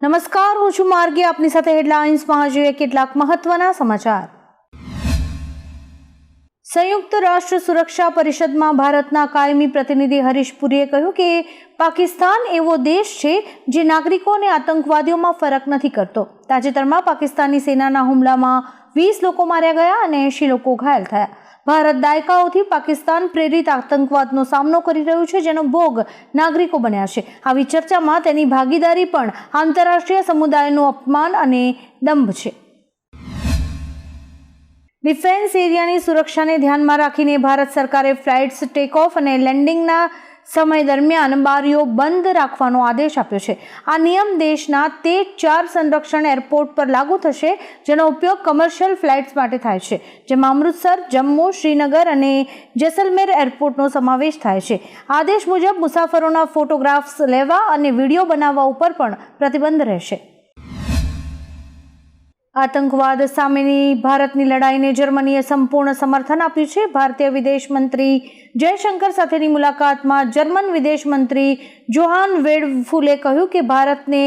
નમસ્કાર, હું છું માર્ગી. આપની સાથે હેડલાઇન્સમાં જોઈએ કેટલાક મહત્વના સમાચાર. સંયુક્ત રાષ્ટ્ર સુરક્ષા પરિષદમાં ભારતના કાયમી પ્રતિનિધિ હરીશ પુરીએ કહ્યું કે પાકિસ્તાન એવો દેશ છે જે નાગરિકો અને આતંકવાદીઓમાં ફરક નથી કરતો. તાજેતરમાં પાકિસ્તાની સેનાના હુમલામાં 20 લોકો માર્યા ગયા અને 80 લોકો ઘાયલ થયા. ભારત દાયકાઓથી પાકિસ્તાન પ્રેરિત આતંકવાદનો સામનો કરી રહ્યું છે, જેનો ભોગ નાગરિકો બન્યા છે. આવી ચર્ચામાં તેની ભાગીદારી પણ આંતરરાષ્ટ્રીય સમુદાયનું અપમાન અને દંભ છે. ડિફેન્સ એરિયાની સુરક્ષાને ધ્યાનમાં રાખીને ભારત સરકારે ફ્લાઇટ્સ ટેક ઓફ અને લેન્ડિંગના સમય દરમિયાન બારીઓ બંધ રાખવાનો આદેશ આપ્યો છે. આ નિયમ દેશના તે 4 સંરક્ષણ એરપોર્ટ પર લાગુ થશે જેનો ઉપયોગ કમર્શિયલ ફ્લાઇટ્સ માટે થાય છે, જેમાં અમૃતસર, જમ્મુ, શ્રીનગર અને જેસલમેર એરપોર્ટનો સમાવેશ થાય છે. આદેશ મુજબ મુસાફરોના ફોટોગ્રાફ્સ લેવા અને વિડીયો બનાવવા ઉપર પણ પ્રતિબંધ રહેશે. આતંકવાદ સામેની ભારતની લડાઈને જર્મનીએ સંપૂર્ણ સમર્થન આપ્યું છે. ભારતીય વિદેશ મંત્રી જયશંકર સાથેની મુલાકાતમાં જર્મન વિદેશ મંત્રી જોહાન વેડફુલે કહ્યું કે ભારતને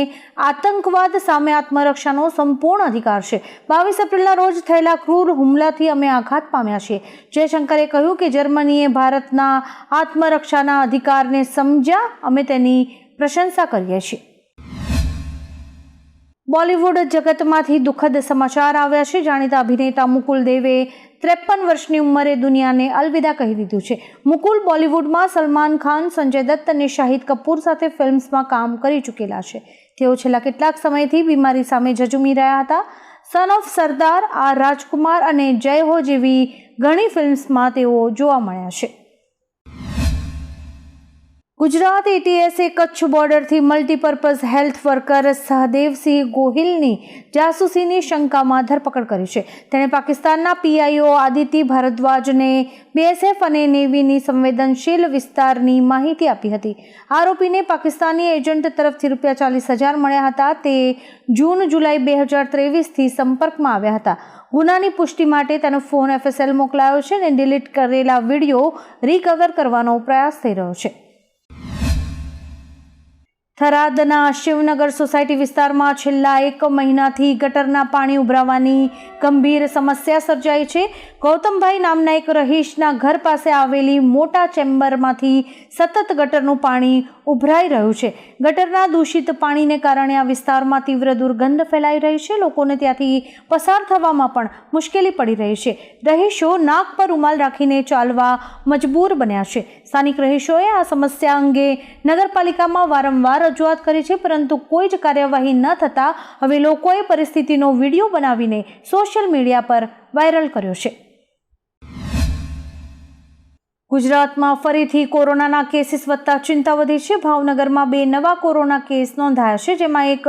આતંકવાદ સામે આત્મરક્ષાનો સંપૂર્ણ અધિકાર છે. 22 એપ્રિલના રોજ થયેલા ક્રૂર હુમલાથી અમે આઘાત પામ્યા છીએ. જયશંકરે કહ્યું કે જર્મનીએ ભારતના આત્મરક્ષાના અધિકારને સમજ્યા. અમે તેની પ્રશંસા કરીએ છીએ. બોલિવૂડ જગતમાંથી દુઃખદ સમાચાર આવ્યા છે. જાણીતા અભિનેતા મુકુલ દેવે 53 વર્ષની ઉંમરે દુનિયાને અલવિદા કહી દીધું છે. મુકુલ બોલિવૂડમાં સલમાન ખાન, સંજય દત્ત અને શાહિદ કપૂર સાથે ફિલ્મ્સમાં કામ કરી ચૂકેલા છે. તેઓ છેલ્લા કેટલાક સમયથી બીમારી સામે ઝઝૂમી રહ્યા હતા. સન ઓફ સરદાર, આર રાજકુમાર અને જય હો જેવી ઘણી ફિલ્મ્સમાં તેઓ જોવા મળ્યા છે. ગુજરાત એટીએસે કચ્છ બોર્ડરથી મલ્ટીપર્પઝ હેલ્થ વર્કર સહદેવસિંહ ગોહિલની જાસૂસીની શંકામાં ધરપકડ કરી છે. તેણે પાકિસ્તાનના પીઆઈઓ આદિત્ય ભારદ્વાજને બીએસએફ અને નેવીની સંવેદનશીલ વિસ્તારની માહિતી આપી હતી. આરોપીને પાકિસ્તાની એજન્ટ તરફથી ₹40,000 મળ્યા હતા. તે જૂન-જુલાઈ 2023થી સંપર્કમાં આવ્યા હતા. ગુનાની પુષ્ટિ માટે તેનો ફોન FSL મોકલાયો છે અને ડિલીટ કરેલા વિડીયો રિકવર કરવાનો પ્રયાસ થઈ રહ્યો છે. થરાદના શિવનગર સોસાયટી વિસ્તારમાં છેલ્લા 1 મહિનાથી ગટરના પાણી ઉભરાવાની ગંભીર સમસ્યા સર્જાઈ છે. ગૌતમભાઈ નામના એક રહીશના ઘર પાસે આવેલી મોટા ચેમ્બરમાંથી સતત ગટરનું પાણી ઉભરાઈ રહ્યું છે. ગટરના દૂષિત પાણીને કારણે આ વિસ્તારમાં તીવ્ર દુર્ગંધ ફેલાઈ રહી છે. લોકોને ત્યાંથી પસાર થવામાં પણ મુશ્કેલી પડી રહી છે. રહીશો નાક પર રૂમાલ રાખીને ચાલવા મજબૂર બન્યા છે. સ્થાનિક રહીશોએ આ સમસ્યા અંગે નગરપાલિકામાં વારંવાર રજૂઆત કરી છે, પરંતુ કોઈ જ કાર્યવાહી ન થતાં હવે લોકોએ પરિસ્થિતિનો વિડીયો બનાવીને સોશિયલ મીડિયા પર વાયરલ કર્યો છે. ગુજરાતમાં ફરીથી કોરોનાના કેસીસ વધતા ચિંતા વધી છે. ભાવનગરમાં 2 નવા કોરોના કેસ નોંધાયા છે, જેમાં એક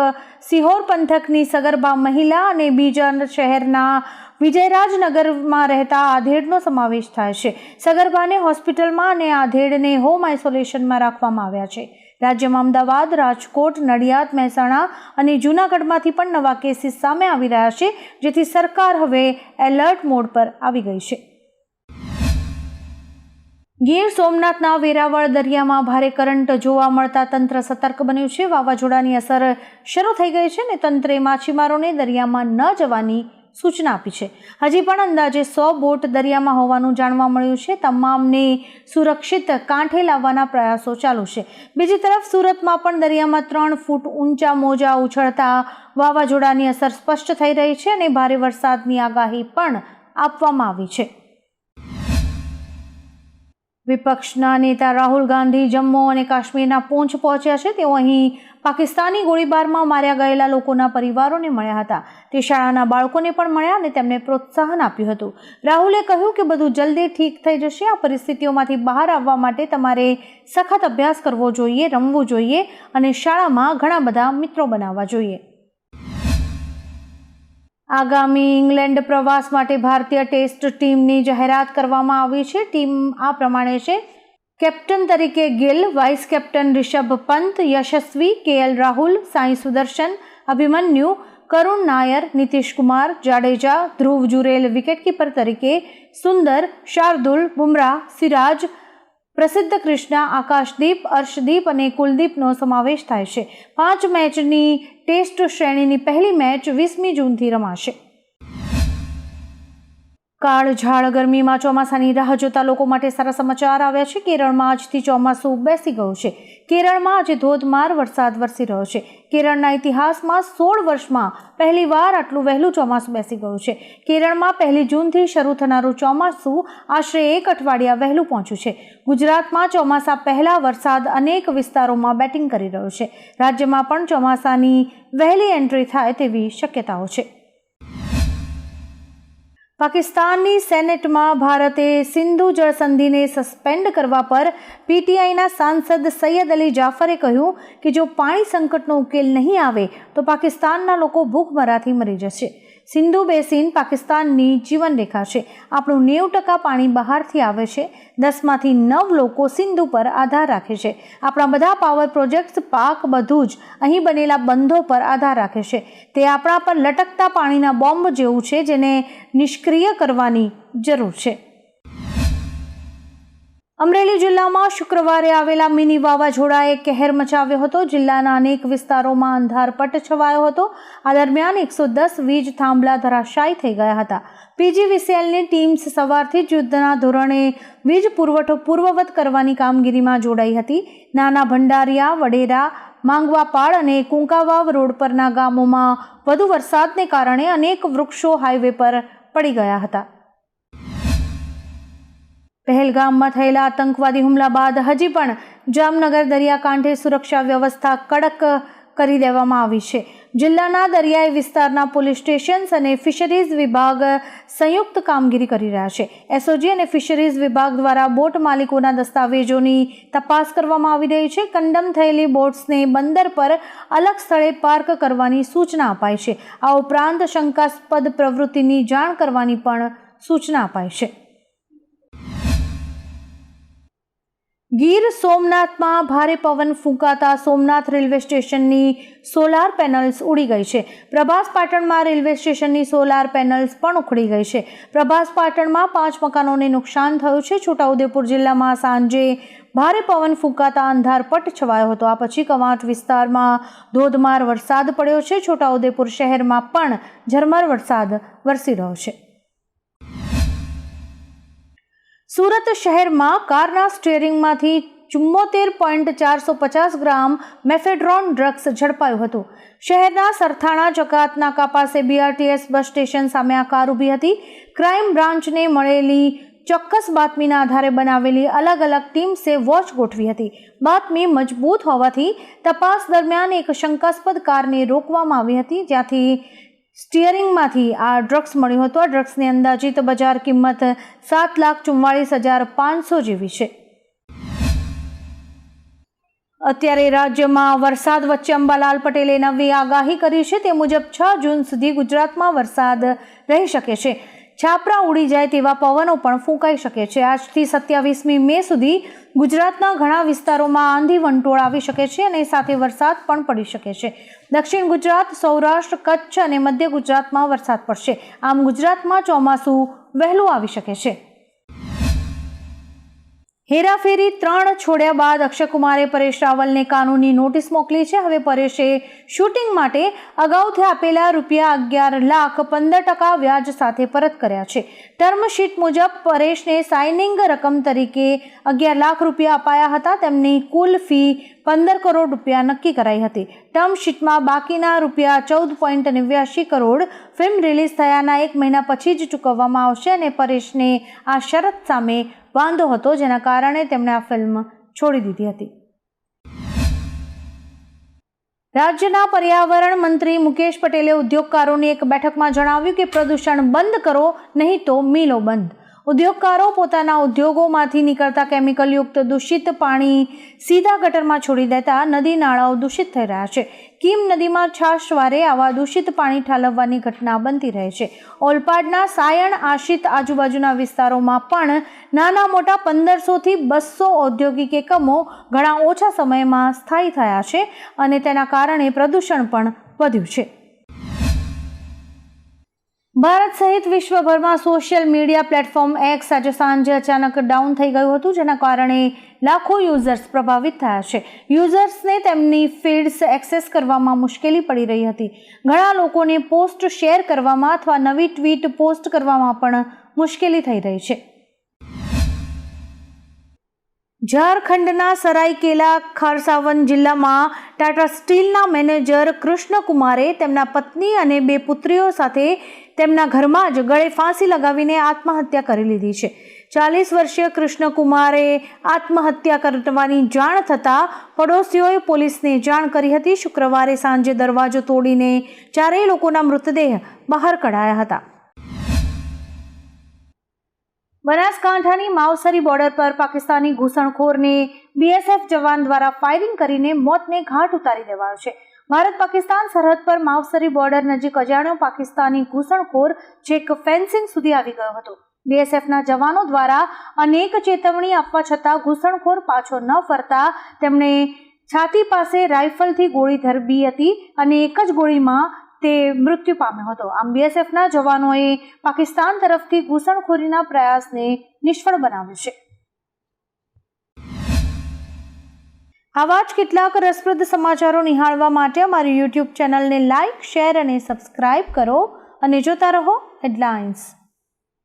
સિહોર પંથકની સગર્ભા મહિલા અને બીજા શહેરના વિજયરાજનગરમાં રહેતા આધેડનો સમાવેશ થાય છે. સગર્ભાને હોસ્પિટલમાં અને આધેડને હોમ આઇસોલેશનમાં રાખવામાં આવ્યા છે. રાજ્યમાં અમદાવાદ, રાજકોટ, નડિયાદ, મહેસાણા અને જૂનાગઢમાંથી પણ નવા કેસીસ સામે આવી રહ્યા છે, જેથી સરકાર હવે એલર્ટ મોડ પર આવી ગઈ છે. ગીર સોમનાથના વેરાવળ દરિયામાં ભારે કરંટ જોવા મળતા તંત્ર સતર્ક બન્યું છે. વાવાઝોડાની અસર શરૂ થઈ ગઈ છે અને તંત્રે માછીમારોને દરિયામાં ન જવાની સૂચના આપી છે. હજી પણ અંદાજે 100 બોટ દરિયામાં હોવાનું જાણવા મળ્યું છે. તમામને સુરક્ષિત કાંઠે લાવવાના પ્રયાસો ચાલુ છે. બીજી તરફ સુરતમાં પણ દરિયામાં 3 ફૂટ ઊંચા મોજા ઉછળતા વાવાઝોડાની અસર સ્પષ્ટ થઈ રહી છે અને ભારે વરસાદની આગાહી પણ આપવામાં આવી છે. વિપક્ષના નેતા રાહુલ ગાંધી જમ્મુ અને કાશ્મીરના પૂંછ પહોંચ્યા છે. તેઓ અહીં પાકિસ્તાની ગોળીબારમાં માર્યા ગયેલા લોકોના પરિવારોને મળ્યા હતા. તે શાળાના બાળકોને પણ મળ્યા અને તેમને પ્રોત્સાહન આપ્યું હતું. રાહુલે કહ્યું કે બધું જલ્દી ઠીક થઈ જશે. આ પરિસ્થિતિઓમાંથી બહાર આવવા માટે તમારે સખત અભ્યાસ કરવો જોઈએ, રમવું જોઈએ અને શાળામાં ઘણા બધા મિત્રો બનાવવા જોઈએ. આગામી ઇંગ્લેન્ડ પ્રવાસ માટે ભારતીય ટેસ્ટ ટીમની જાહેરાત કરવામાં આવી છે. ટીમ આ પ્રમાણે છે: કેપ્ટન તરીકે ગિલ, વાઇસ કેપ્ટન રિષભ પંત, યશસ્વી, KL રાહુલ, સાઈ સુદર્શન, અભિમન્યુ, કરુણ નાયર, નીતિશ કુમાર, જાડેજા, ધ્રુવ જુરેલ વિકેટકીપર તરીકે, સુંદર, શાર્દુલ, બુમરાહ, સિરાજ, પ્રસિદ્ધ કૃષ્ણા, આકાશદીપ, અર્શદીપ અને કુલદીપનો સમાવેશ થાય છે. 5 મેચની ટેસ્ટ શ્રેણીની પહેલી મેચ 20મી જૂનથી રમાશે. કાળઝાળ ગરમીમાં ચોમાસાની રાહ જોતા લોકો માટે સારા સમાચાર આવ્યા છે. કેરળમાં આજથી ચોમાસું બેસી ગયું છે. કેરળમાં આજે ધોધમાર વરસાદ વરસી રહ્યો છે. કેરળના ઇતિહાસમાં 16 વર્ષમાં પહેલીવાર આટલું વહેલું ચોમાસું બેસી ગયું છે. કેરળમાં 1 જૂનથી શરૂ થનારું ચોમાસું આશરે 1 અઠવાડિયા વહેલું પહોંચ્યું છે. ગુજરાતમાં ચોમાસા પહેલા વરસાદ અનેક વિસ્તારોમાં બેટિંગ કરી રહ્યો છે. રાજ્યમાં પણ ચોમાસાની વહેલી એન્ટ્રી થાય તેવી શક્યતાઓ છે. પાકિસ્તાનની સેનેટમાં ભારતે સિંધુ જળ સંધિને સસ્પેન્ડ કરવા પર પીટીઆઈના સાંસદ સૈયદ અલી જાફરે કહ્યું કે જો પાણી સંકટનો ઉકેલ નહીં આવે તો પાકિસ્તાનના લોકો ભૂખમરાથી મરી જશે. સિંધુ બેસિન પાકિસ્તાનની જીવનરેખા છે. આપણું 90% પાણી બહારથી આવે છે. 10માંથી 9 લોકો સિંધુ પર આધાર રાખે છે. આપણા બધા પાવર પ્રોજેક્ટ્સ, પાક, બધું જ અહીં બનેલા બંધો પર આધાર રાખે છે. તે આપણા પર લટકતા પાણીના બોમ્બ જેવું છે જેને નિષ્ક્રિય કરવાની જરૂર છે. અમરેલી જિલ્લામાં શુક્રવારે આવેલા મિની વાવાઝોડાએ કહેર મચાવ્યો હતો. જિલ્લાના અનેક વિસ્તારોમાં અંધારપટ છવાયો હતો. આ દરમિયાન 110 વીજ થાંભલા ધરાશાયી થઈ ગયા હતા. પીજીવીસીએલની ટીમ્સ સવારથી જ યુદ્ધના ધોરણે વીજ પુરવઠો પૂર્વવત કરવાની કામગીરીમાં જોડાઈ હતી. નાના ભંડારિયા, વડેરા, માંગવાપાડ અને કુંકાવાવ રોડ પરના ગામોમાં વધુ વરસાદને કારણે અનેક વૃક્ષો હાઈવે પર પડી ગયા હતા. પહેલગામમાં થયેલા આતંકવાદી હુમલા બાદ હજી પણ જામનગર દરિયાકાંઠે સુરક્ષા વ્યવસ્થા કડક કરી દેવામાં આવી છે. જિલ્લાના દરિયાઈ વિસ્તારના પોલીસ સ્ટેશન્સ અને ફિશરીઝ વિભાગ સંયુક્ત કામગીરી કરી રહ્યા છે. એસઓજી અને ફિશરીઝ વિભાગ દ્વારા બોટ માલિકોના દસ્તાવેજોની તપાસ કરવામાં આવી રહી છે. કન્ડમ થયેલી બોટ્સને બંદર પર અલગ સ્થળે પાર્ક કરવાની સૂચના અપાઈ છે. આ ઉપરાંત શંકાસ્પદ પ્રવૃત્તિની જાણ કરવાની પણ સૂચના અપાઈ છે. ગીર સોમનાથમાં ભારે પવન ફૂંકાતા સોમનાથ રેલવે સ્ટેશનની સોલાર પેનલ્સ ઉડી ગઈ છે. પ્રભાસ પાટણમાં રેલવે સ્ટેશનની સોલાર પેનલ્સ પણ ઉખડી ગઈ છે. પ્રભાસ પાટણમાં 5 મકાનોને નુકસાન થયું છે. છોટાઉદેપુર જિલ્લામાં સાંજે ભારે પવન ફૂંકાતા અંધારપટ છવાયો હતો. આ પછી કવાંટ વિસ્તારમાં ધોધમાર વરસાદ પડ્યો છે. છોટાઉદેપુર શહેરમાં પણ ઝરમર વરસાદ વરસી રહ્યો છે. સુરત શહેરમાં કારના સ્ટીયરિંગમાંથી 74.450 ગ્રામ મેફેડ્રોન ડ્રગ્સ ઝડપાયું હતું. શહેરના સરથાણા જકાત નાકા પાસે બીઆરટીએસ બસ સ્ટેશન સામે આ કાર ઊભી હતી. ક્રાઇમ બ્રાન્ચને મળેલી ચોક્કસ બાતમીના આધારે બનાવેલી અલગ અલગ ટીમ્સે વોચ ગોઠવી હતી. બાતમી મજબૂત હોવાથી તપાસ દરમિયાન એક શંકાસ્પદ કારને રોકવામાં આવી હતી, જ્યાંથી સ્ટીયરિંગમાંથી આ ડ્રગ્સ મળ્યું હતું. આ ડ્રગ્સની અંદાજિત બજાર કિંમત 7,44,500 જેવી છે. અત્યારે રાજ્યમાં વરસાદ વચ્ચે અંબાલાલ પટેલે નવી આગાહી કરી છે. તે મુજબ 6 જૂન સુધી ગુજરાતમાં વરસાદ રહી શકે છે. છાપરા ઉડી જાય તેવા પવનો પણ ફૂંકાઈ શકે છે. આજથી 27મી મે સુધી ગુજરાતના ઘણા વિસ્તારોમાં આંધી વંટોળ આવી શકે છે અને સાથે વરસાદ પણ પડી શકે છે. દક્ષિણ ગુજરાત, સૌરાષ્ટ્ર, કચ્છ અને મધ્ય ગુજરાતમાં વરસાદ પડશે. આમ ગુજરાતમાં ચોમાસું વહેલું આવી શકે છે. હેરાફેરી 3 છોડ્યા બાદ અક્ષય કુમારે પરેશ રાવલને કાનૂની નોટિસ મોકલી છે. હવે પરેશે શૂટિંગ માટે અગાઉથી આપેલા ₹11,15,000 વ્યાજ સાથે પરત કર્યા છે. ટર્મ શીટ મુજબ પરેશને સાઇનિંગ રકમ તરીકે ₹11,00,000 અપાયા હતા. તેમની કુલ ફી ₹15 કરોડ નક્કી કરાઈ હતી. ટર્મ શીટમાં બાકીના ₹14.89 કરોડ ફિલ્મ રિલીઝ થયાના 1 મહિના પછી જ ચૂકવવામાં આવશે અને પરેશને આ શરત સામે વાંધો હતો, જેના કારણે તેમણે આ ફિલ્મ છોડી દીધી હતી. રાજ્યના પર્યાવરણ મંત્રી મુકેશ પટેલે ઉદ્યોગકારોની એક બેઠકમાં જણાવ્યું કે પ્રદૂષણ બંધ કરો, નહીં તો મિલો બંધ. ઉદ્યોગકારો પોતાના ઉદ્યોગોમાંથી નીકળતા કેમિકલયુક્ત દૂષિત પાણી સીધા ગટરમાં છોડી દેતા નદી નાળાઓ દૂષિત થઈ રહ્યા છે. કીમ નદીમાં છાશવારે આવા દૂષિત પાણી ઠાલવવાની ઘટના બનતી રહે છે. ઓલપાડના સાયણ આશિત આજુબાજુના વિસ્તારોમાં પણ નાના મોટા 1500થી 200 ઔદ્યોગિક એકમો ઘણા ઓછા સમયમાં સ્થાયી થયા છે અને તેના કારણે પ્રદૂષણ પણ વધ્યું છે. ભારત સહિત વિશ્વભરમાં સોશિયલ મીડિયા પ્લેટફોર્મ એક્સ આજે સાંજે અચાનક ડાઉન થઈ ગયું હતું, જેના કારણે લાખો યુઝર્સ પ્રભાવિત થયા છે. યુઝર્સને તેમની ફીડ્સ એક્સેસ કરવામાં મુશ્કેલી પડી રહી હતી. ઘણા લોકોને પોસ્ટ શેર કરવામાં અથવા નવી ટ્વીટ પોસ્ટ કરવામાં પણ મુશ્કેલી થઈ રહી છે. ઝારખંડના સરાયકેલા ખરસાવન જિલ્લામાં ટાટા સ્ટીલના મેનેજર કૃષ્ણકુમારે તેમના પત્ની અને 2 પુત્રીઓ સાથે તેમના ઘરમાં જ ગળે ફાંસી લગાવીને આત્મહત્યા કરી લીધી છે. 40 વર્ષીય કૃષ્ણકુમારે આત્મહત્યા કરવાની જાણ થતાં પડોશીઓએ પોલીસને જાણ કરી હતી. શુક્રવારે સાંજે દરવાજો તોડીને 4 લોકોના મૃતદેહ બહાર કઢાયા હતા. બનાસકાંઠાની માવસરી બોર્ડર પર પાકિસ્તાની ઘૂસણખોરને બીએસએફ જવાન દ્વારા ફાયરિંગ કરીને મોતને ઘાટ ઉતારી દેવાયો છે. ભારત પાકિસ્તાન સરહદ પર માવસરી બોર્ડર નજીક અજાણ્યો પાકિસ્તાની ઘૂસણખોર છેક ફેન્સિંગ સુધી આવી ગયો હતો. બીએસએફના જવાનો દ્વારા અનેક ચેતવણી આપવા છતાં ઘૂસણખોર પાછો ન ફરતા તેમણે છાતી પાસે રાઇફલથી ગોળી ધરબી હતી અને એક જ ગોળીમાં તે મૃત્યુ પામ્યો હતો. આમ બીએસએફના જવાનોએ પાકિસ્તાન તરફથી ઘૂસણખોરીના પ્રયાસને નિષ્ફળ બનાવ્યો છે. આવા જ કેટલાક રસપ્રદ સમાચારો નિહાળવા માટે અમારી યુટ્યુબ ચેનલને લાઇક, શેર અને સબસ્ક્રાઇબ કરો અને જોતા રહો હેડલાઇન્સ.